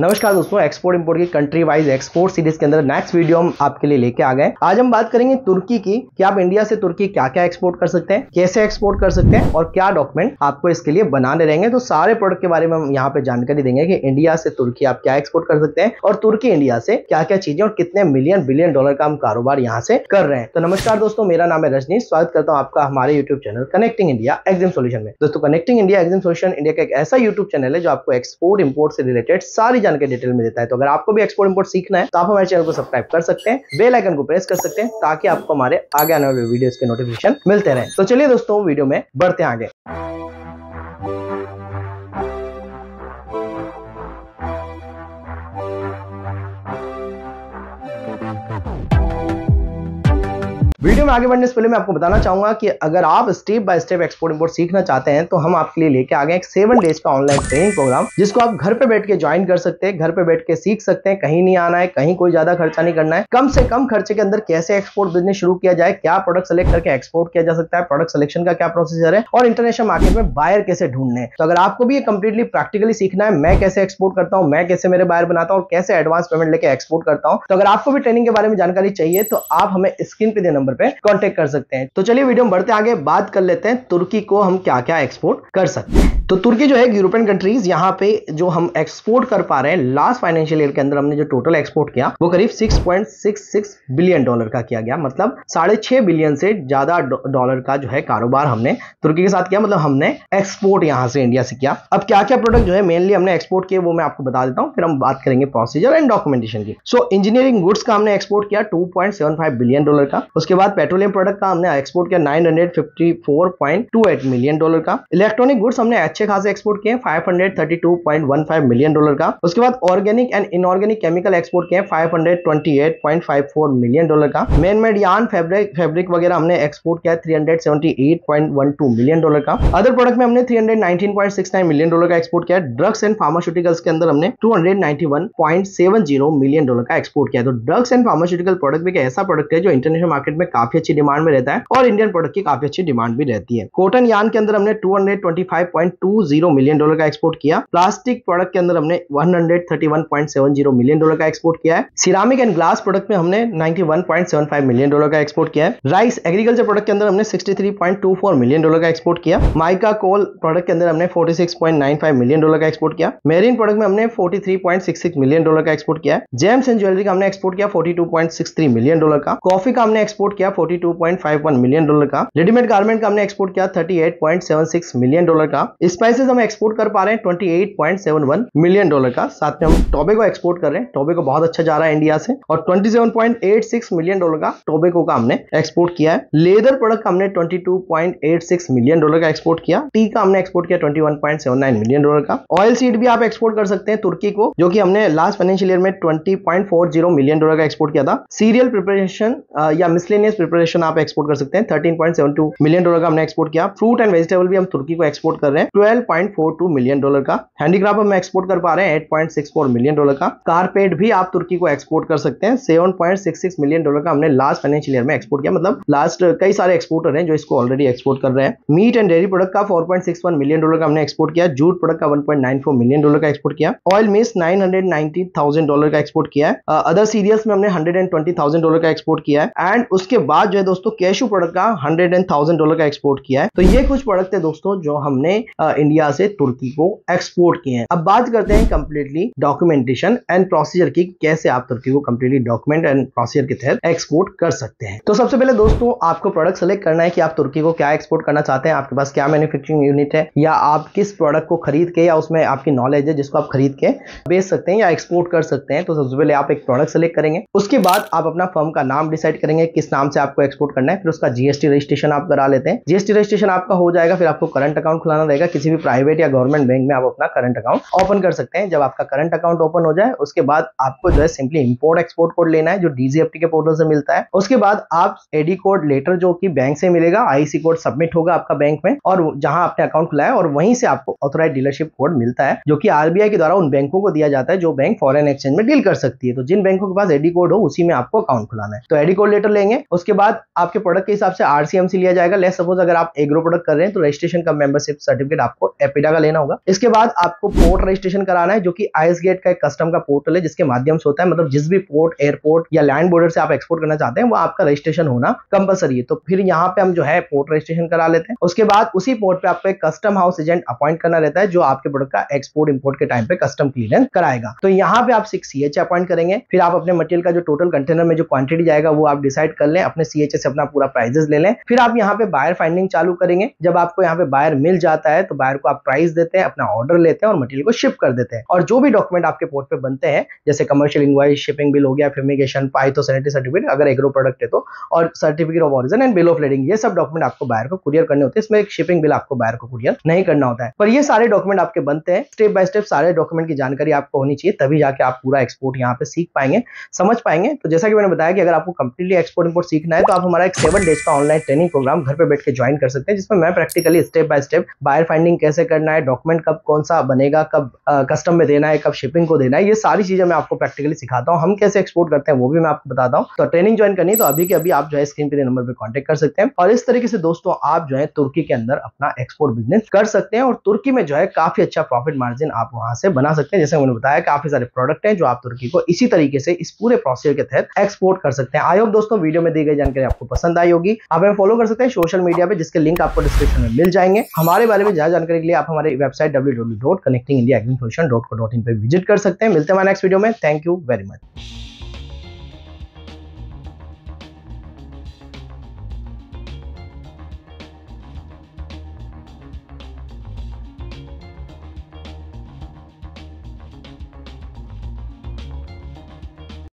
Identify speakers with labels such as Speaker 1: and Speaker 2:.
Speaker 1: नमस्कार दोस्तों, export import की कंट्री वाइज एक्सपोर्ट सीरीज के अंदर नेक्स्ट वीडियो हम आपके लिए लेके आ गए। आज हम बात करेंगे तुर्की की कि आप इंडिया से तुर्की क्या क्या एक्सपोर्ट कर सकते हैं, कैसे एक्सपोर्ट कर सकते हैं और क्या डॉक्यूमेंट आपको इसके लिए बनाने रहेंगे। तो सारे प्रोडक्ट के बारे में हम यहाँ पे जानकारी देंगे कि इंडिया से तुर्की आप क्या एक्सपोर्ट कर सकते हैं और तुर्की इंडिया से क्या क्या चीजें और कितने मिलियन बिलियन डॉलर का हम कारोबार यहाँ से कर रहे हैं। तो नमस्कार दोस्तों, मेरा नाम है रजनीश। स्वागत करता हूँ आपका हमारे YouTube channel connecting India exam solution में। दोस्तों, connecting India exam solution India का एक ऐसा यूट्यूब चैनल है जो आपको एक्सपोर्ट इंपोर्ट से रिलेटेड सारी जानकारी डिटेल में देता है। तो अगर आपको भी एक्सपोर्ट इंपोर्ट सीखना है तो आप हमारे चैनल को सब्सक्राइब कर सकते हैं, बेल आइकन को प्रेस कर सकते हैं ताकि आपको हमारे आगे आने वाले वीडियोस के नोटिफिकेशन मिलते रहे। तो चलिए दोस्तों, वीडियो में बढ़ते हैं आगे। वीडियो में आगे बढ़ने से पहले मैं आपको बताना चाहूंगा कि अगर आप step by step export import सीखना चाहते हैं तो हम आपके लिए लेके आ गए एक 7 डेज का ऑनलाइन ट्रेनिंग प्रोग्राम, जिसको आप घर पे बैठ के ज्वाइन कर सकते हैं, घर पे बैठ के सीख सकते हैं। कहीं नहीं आना है, कहीं कोई ज्यादा खर्चा नहीं करना है। कम से कम खर्चे के अंदर कैसे एक्सपोर्ट बिजनेस शुरू किया जाए, क्या प्रोडक्ट सेलेक्ट करके एक्सपोर्ट किया जा सकता है, प्रोडक्ट सिलेक्शन का क्या प्रोसीजर है और इंटरनेशनल मार्केट में बायर कैसे ढूंढने हैं। तो अगर आपको भी ये कंप्लीटली प्रैक्टिकली सीखना है, मैं कैसे एक्सपोर्ट करता हूं, मैं कैसे मेरे बायर बनाता हूं और कैसे एडवांस पेमेंट लेके एक्सपोर्ट करता हूं, तो अगर आपको भी ट्रेनिंग के बारे में जानकारी चाहिए तो आप हमें स्क्रीन पे दिए नंबर पे कॉन्टेक्ट कर सकते हैं। तो चलिए वीडियो में बढ़ते आगे बात कर लेते हैं तुर्की को हम क्या क्या एक्सपोर्ट कर सकते हैं। तो तुर्की जो है यूरोपियन कंट्रीज, यहाँ पे जो हम एक्सपोर्ट कर पा रहे हैं लास्ट फाइनेंशियल ईयर के अंदर हमने जो टोटल एक्सपोर्ट किया वो करीब 6.66 बिलियन डॉलर का किया गया। मतलब 6.5 बिलियन से ज्यादा डॉलर का जो है कारोबार हमने तुर्की के साथ किया। मतलब हमने एक्सपोर्ट यहां से इंडिया से किया। अब क्या क्या प्रोडक्ट जो है मेनली हमने एक्सपोर्ट किए वो मैं आपको बता देता हूं, फिर हम बात करेंगे प्रोसीजर एंड डॉक्यूमेंटेशन की। सो इंजीनियरिंग गुड्स का हमने एक्सपोर्ट किया 2.75 बिलियन डॉलर का। उसके बाद पेट्रोलियम प्रोडक्ट का हमने एक्सपोर्ट किया 954.28 मिलियन डॉलर का। इलेक्ट्रॉनिक गुड्स हमने अच्छे खासे एक्सपोर्ट किए 532.15 मिलियन डॉलर का। उसके बाद organic and inorganic chemical export किए 528.54 मिलियन डॉलर का। मैन मेड यार्न फैब्रिक वगैरह हमने एक्सपोर्ट किया 378.12 मिलियन डॉलर का। अदर प्रोडक्ट में हमने 319.69 मिलियन डॉलर का एक्सपोर्ट किया। ड्रग्स एंड फार्मास्यूटिकल्स के अंदर हमने 291.70 मिलियन डॉलर का एक्सपोर्ट किया। तो ड्रग्स एंड फार्मास्यूटिकल प्रोडक्ट भी एक ऐसा प्रोडक्ट है जो इंटरनेशनल मार्केट में काफी अच्छी डिमांड में रहता है और इंडियन प्रोडक्ट की काफी अच्छी डिमांड भी रहती है। कॉटन यार्न के अंदर हमने 225.20 मिलियन डॉलर का एक्सपोर्ट किया। प्लास्टिक प्रोडक्ट के अंदर हमने 131.70 मिलियन डॉलर का एक्सपोर्ट किया है। सिरामिक एंड ग्लास प्रोडक्ट में हमने 91.75 मिलियन डॉलर का एक्सपोर्ट किया है। राइस एग्रीकल्चर प्रोडक्ट के अंदर हमने 63.24 मिलियन डॉलर का एक्सपोर्ट किया। माइका कोल प्रोडक्ट के अंदर हमने 46.95 मिलियन डॉलर का एक्सपोर्ट किया। मेरीन प्रोडक्ट में हमने 43.66 मिलियन डॉलर का एक्सपोर्ट किया है। जेम्स एंड ज्वेलरी का हमने एक्सपोर्ट किया 42.63 मिलियन डॉलर का। कॉफी का हमने एक्सपोर्ट किया 42.51 मिलियन डॉलर का। रेडीमेड गारमेंट का हमने एक्सपोर्ट किया 38.76 मिलियन डॉलर का। स्पाइसेस हम एक्सपोर्ट कर पा रहे हैं 28.71 मिलियन डॉलर का। साथ में हम टोबैको एक्सपोर्ट कर रहे हैं, टोबैको बहुत अच्छा जा रहा है इंडिया से, और 27.86 मिलियन डॉलर का टोबैको का हमने एक्सपोर्ट किया है। लेदर प्रोडक्ट का हमने 22.86 मिलियन डॉलर का एक्सपोर्ट किया। टी का हमने एक्सपोर्ट किया 21.79 मिलियन डॉलर का। ऑयल सीड भी आप एक्सपोर्ट कर सकते हैं तुर्की को, जो कि हमने लास्ट फाइनेंशियल ईयर में 20.40 मिलियन डॉलर का एक्सपोर्ट किया था। सीरियल प्रिपरेशन या मिसलेनियस प्रिपरेशन आप एक्सपोर्ट कर सकते हैं 13.72 मिलियन डॉलर का हमने एक्सपोर्ट किया। फ्रूट एंड वेजिटेबल भी हम तुर्की को एक्सपोर्ट कर रहे हैं 12.42 मिलियन डॉलर का। हैंडीक्राफ्ट हम एक्सपोर्ट कर पा रहे हैं 8.64 मिलियन डॉलर का। कारपेट भी आप तुर्की को एक्सपोर्ट कर सकते हैं 7.66 मिलियन डॉलर का हमने लास्ट फाइनेंशियल ईयर में एक्सपोर्ट किया। मतलब लास्ट कई सारे एक्सपोर्टर हैं जो इसको ऑलरेडी एक्सपोर्ट कर रहे हैं। मीट एंड डेयरी प्रोडक्ट का 4.61 मिलियन डॉलर का हमने एक्सपोर्ट किया। जूट प्रोडक्ट का 1.94 मिलियन डॉलर का एक्सपोर्ट किया। ऑयल मिल्स 990,000 डॉलर का एक्सपोर्ट किया है। अदर सीरियल्स में हमने 120,000 डॉलर का एक्सपोर्ट किया है। एंड उसके बाद जो है दोस्तों कैशू प्रोडक्ट का 100,000 डॉलर का एक्सपोर्ट किया है। तो ये कुछ प्रोडक्ट है दोस्तों जो हमने इंडिया से तुर्की को एक्सपोर्ट किए हैं। अब बात करते हैं कंप्लीटली डॉक्यूमेंटेशन एंड प्रोसीजर की, कैसे आप तुर्की को कंप्लीटली डॉक्यूमेंट एंड प्रोसीजर के तहत एक्सपोर्ट कर सकते हैं। तो सबसे पहले दोस्तों आपको प्रोडक्ट सेलेक्ट करना है कि आप तुर्की को क्या एक्सपोर्ट करना चाहते हैं, आपके पास क्या मैन्युफैक्चरिंग यूनिट है, या आप किस प्रोडक्ट को खरीद के या उसमें आपकी नॉलेज है जिसको आप खरीद के बेच सकते हैं या एक्सपोर्ट कर सकते हैं। तो सबसे पहले आप एक प्रोडक्ट सेलेक्ट करेंगे, उसके बाद आप अपना फर्म का नाम डिसाइड करेंगे किस नाम से आपको एक्सपोर्ट करना है, फिर उसका जीएसटी रजिस्ट्रेशन आप करा लेते हैं। जीएसटी रजिस्ट्रेशन आपका हो जाएगा, फिर आपको करंट अकाउंट खुलाना रहेगा। किसी भी प्राइवेट या गवर्नमेंट बैंक में आप अपना करंट अकाउंट ओपन कर सकते हैं। जब आपका करंट अकाउंट ओपन हो जाए उसके बाद आपको जो है सिंपली इंपोर्ट एक्सपोर्ट कोड लेना है जो डीजीएफटी के पोर्टल से मिलता है। उसके बाद आप एडी कोड लेटर जो कि बैंक से मिलेगा, आईसी कोड सबमिट होगा आपका बैंक में, और जहां आपने अकाउंट खुलाया और वहीं से आपको ऑथराइज्ड डीलरशिप कोड मिलता है जो कि आरबीआई के द्वारा उन बैंकों को दिया जाता है जो बैंक फॉरेन एक्सचेंज में डील कर सकती है। तो जिन बैंकों के पास एडी कोड हो उसी में आपको अकाउंट खुलाना है। तो एडी कोड लेटर लेंगे, उसके बाद आपके प्रोडक्ट के हिसाब से RCMC लिया जाएगा। लेट्स सपोज अगर आप एग्रो प्रोडक्ट कर रहे हैं तो रजिस्ट्रेशन का मेंबरशिप सर्टिफिकेट आपको एपिडा का लेना होगा। इसके बाद आपको पोर्ट रजिस्ट्रेशन कराना है, जो कि आइस गेट का एक कस्टम का पोर्टल है जिसके माध्यम से होता है। मतलब जिस भी पोर्ट, एयरपोर्ट या लैंड बॉर्डर से आप एक्सपोर्ट करना चाहते हैं वो आपका रजिस्ट्रेशन होना कंपलसरी है। तो फिर यहाँ पे हम जो है पोर्ट रजिस्ट्रेशन करा लेते हैं। उसके बाद उसी पोर्ट पे आपको एक कस्टम हाउस एजेंट अपॉइंट करना रहता है जो आपके प्रोडक्ट का एक्सपोर्ट इंपोर्ट के टाइम पे कस्टम क्लियरेंस कराएगा। तो यहाँ पे आप 6 CH अपॉइंट करेंगे। फिर आप अपने मटेरियल का जो टोटल कंटेनर में जो क्वांटिटी जाएगा वो आप डिसाइड कर लें, अपने CH से अपना पूरा प्राइजेस ले लें। फिर आप यहाँ पे बायर फाइंडिंग चालू करेंगे। जब आपको यहाँ पे बायर मिल जाता है तो बायर को आप प्राइस देते हैं, अपना ऑर्डर लेते हैं और मटेरियल को शिप कर देते हैं। और जो भी डॉक्यूमेंट आपके पोर्ट पे बनते हैं जैसे कमर्शियल इनवॉइस, शिपिंग बिल हो गया, फ्यूमिगेशन, फाइटोसैनिटरी सर्टिफिकेट अगर एग्रो प्रोडक्ट है तो, और certificate of origin and bill of lading, ये सब डॉक्यूमेंट आपको बायर को कुरियर करने होते हैं। इसमें एक शिपिंग बिल आपको बायर को कुरियर नहीं करना होता है। पर ये सारे डॉक्यूमेंट आपके बनते हैं। स्टेप बाय स्टेप सारे डॉक्यूमेंट की जानकारी आपको होनी चाहिए, तभी जाके आप पूरा एक्सपोर्ट यहाँ पे सीख पाएंगे, समझ पाएंगे। तो जैसा कि मैंने बताया कि अगर आपको कंप्लीटली एक्सपोर्ट इंपोर्ट सीखना है तो आप हमारा एक 7 डेज का ऑनलाइन ट्रेनिंग प्रोग्राम घर पे बैठ के ज्वाइन कर सकते हैं, जिसमें मैं practically step by step buyer finding कैसे करना है, डॉक्यूमेंट कब कौन सा बनेगा, कब कस्टम में देना है, कब शिपिंग को देना है, ये सारी चीजें मैं आपको प्रैक्टिकली सिखाता हूँ। हम कैसे एक्सपोर्ट करते हैं वो भी मैं आपको बताता हूँ। तो ट्रेनिंग ज्वाइन करनी है तो अभी के अभी आप जो है स्क्रीन पे नंबर पे कांटेक्ट कर सकते हैं। और इस तरीके से दोस्तों आप जो है तुर्की के अंदर अपना एक्सपोर्ट बिजनेस कर सकते हैं और तुर्की में जो है काफी अच्छा प्रॉफिट मार्जिन आप वहां से बना सकते हैं। जैसे मैंने बताया काफी सारे प्रोडक्ट हैं जो आप तुर्की को इसी तरीके से इस पूरे प्रोसीजर के तहत एक्सपोर्ट कर सकते हैं। आई होप दोस्तों वीडियो में दी गई जानकारी आपको पसंद आई होगी। आप हमें फॉलो कर सकते हैं सोशल मीडिया पे, जिसके लिंक आपको डिस्क्रिप्शन में मिल जाएंगे। हमारे बारे में ज्यादा जानकारी के लिए आप हमारे वेबसाइट www.connectingindiaagrisolution.co.in पे विजिट कर सकते हैं। मिलते हैं हमारे नेक्स्ट वीडियो में। Thank you very much.